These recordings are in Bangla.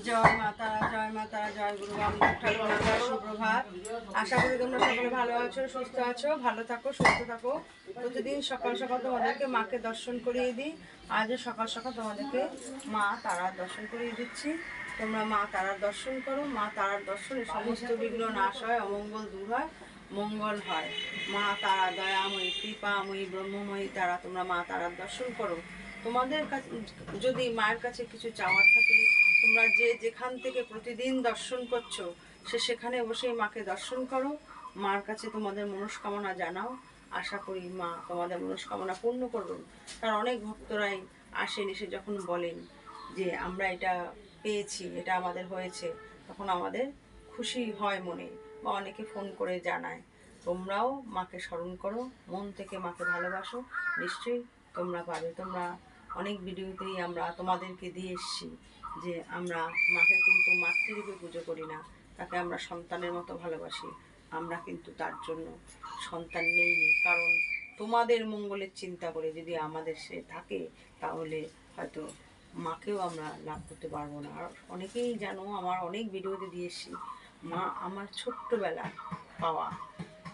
জয় মা তারা, জয় মা তারা, জয় গুরু বামদেব ঠাকুর, সুপ্রভাত। আশা করি তোমরা সকলে ভালো আছো, সুস্থ আছো, ভালো থাকো, সুস্থ থাকো। প্রতিদিন সকাল সকাল তোমাদেরকে মাকে দর্শন করিয়ে দিই। আজও সকাল সকাল তোমাদেরকে মা তারার দর্শন করিয়ে দিচ্ছি। তোমরা মা তারার দর্শন করো। মা তারার দর্শনে সমস্ত বিঘ্ন নাশ হয়, অমঙ্গল দূর হয়, মঙ্গল হয়। মা তারা দয়াময়ী, কৃপাময়ী, ব্রহ্মময়ী তারা। তোমরা মা তারার দর্শন করো। তোমাদের কাছে যদি মায়ের কাছে কিছু চাওয়ার থাকে, তোমরা যে যেখান থেকে প্রতিদিন দর্শন করছো সেখানে বসেই মাকে দর্শন করো। মার কাছে তোমাদের মনস্কামনা জানাও। আশা করি মা তোমাদের মনস্কামনা পূর্ণ করবেন। তার অনেক ভক্তরাই আসেন, এসে যখন বলেন যে আমরা এটা পেয়েছি, এটা আমাদের হয়েছে, তখন আমাদের খুশি হয় মনে, বা অনেকে ফোন করে জানায়। তোমরাও মাকে স্মরণ করো, মন থেকে মাকে ভালোবাসো, নিশ্চয়ই তোমরা পাবে। তোমরা অনেক ভিডিওতেই আমরা তোমাদেরকে দিয়ে এসেছি যে আমরা মাকে কিন্তু মাতৃরূপে পুজো করি না, তাকে আমরা সন্তানের মতো ভালোবাসি। আমরা কিন্তু তার জন্য সন্তান নেইনি, কারণ তোমাদের মঙ্গলের চিন্তা করে যদি আমাদের সে থাকে, তাহলে হয়তো মাকেও আমরা লাভ করতে পারবো না। আর অনেকেই জানো, আমার অনেক ভিডিওতে দিয়ে এসেছি, মা আমার ছোট্টবেলা পাওয়া,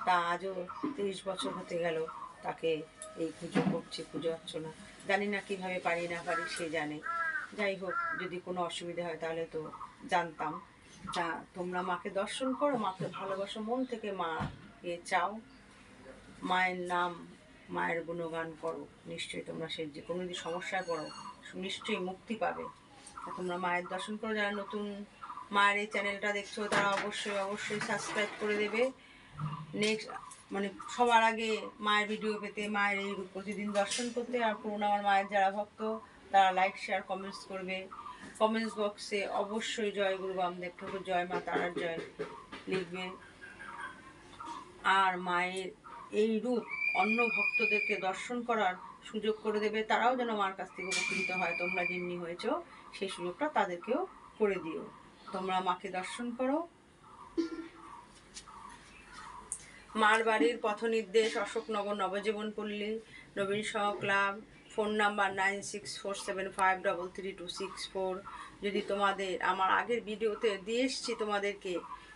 তা আজও 30 বছর হতে গেল তাকে এই পুজো করছি, পুজো অর্চনা। জানি না কীভাবে পারি না পারি, সে জানে। যাই হোক, যদি কোনো অসুবিধা হয় তাহলে তো জানতাম। তা তোমরা মাকে দর্শন করো, মাকে ভালোবাসো, মন থেকে মাকে চাও, মায়ের নাম, মায়ের গুণগান করো। নিশ্চয়ই তোমরা সে যে কোনো যদি সমস্যায় পড়ো, নিশ্চয়ই মুক্তি পাবে। তোমরা মায়ের দর্শন করো। যারা নতুন মায়ের এই চ্যানেলটা দেখছো, তারা অবশ্যই অবশ্যই সাবস্ক্রাইব করে দেবে। নেক্সট মানে সবার আগে মায়ের ভিডিও পেতে, মায়ের এই রূপ প্রতিদিন দর্শন করতে। আর পুরোনো আমার মায়ের যারা ভক্ত, তারা লাইক, শেয়ার, কমেন্টস করবে। কমেন্টস বক্সে অবশ্যই জয় গুরু বামদেব ঠাকুর, জয় মা তারার জয় লিখবে। আর মায়ের এই রূপ অন্য ভক্তদেরকে দর্শন করার সুযোগ করে দেবে, তারাও যেন মার কাছ থেকে উপকৃত হয়। তোমরা যেমনি হয়েছো, সেই সুযোগটা তাদেরকেও করে দিও। তোমরা মাকে দর্শন করো। মার বাড়ির পথ নির্দেশ অশোকনগর, নবজীবন পল্লী, নবীন সহ ক্লাব। Phone number 9647533264। যদি তোমাদের আমার আগের ভিডিওতে দিয়ে এসছি তোমাদেরকে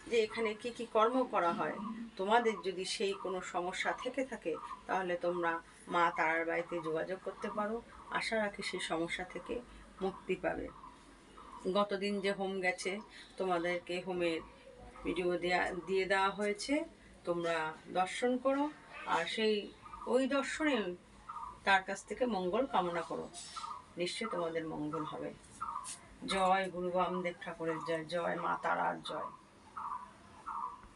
যে এখানে কি কি কর্ম করা হয়, তোমাদের যদি সেই কোনো সমস্যা থেকে থাকে, তাহলে তোমরা মা তারার বাড়িতে যোগাযোগ করতে পারো। আশা রাখি সেই সমস্যা থেকে মুক্তি পাবে। গতদিন যে হোম গেছে, তোমাদেরকে হোমের ভিডিও দিয়ে দেওয়া হয়েছে, তোমরা দর্শন করো। আর সেই ওই দর্শনে তার কাছ থেকে মঙ্গল কামনা করো, নিশ্চয়ই তোমাদের মঙ্গল হবে। জয় গুরু বামদেব ঠাকুরের জয়, জয় মা তারার জয়।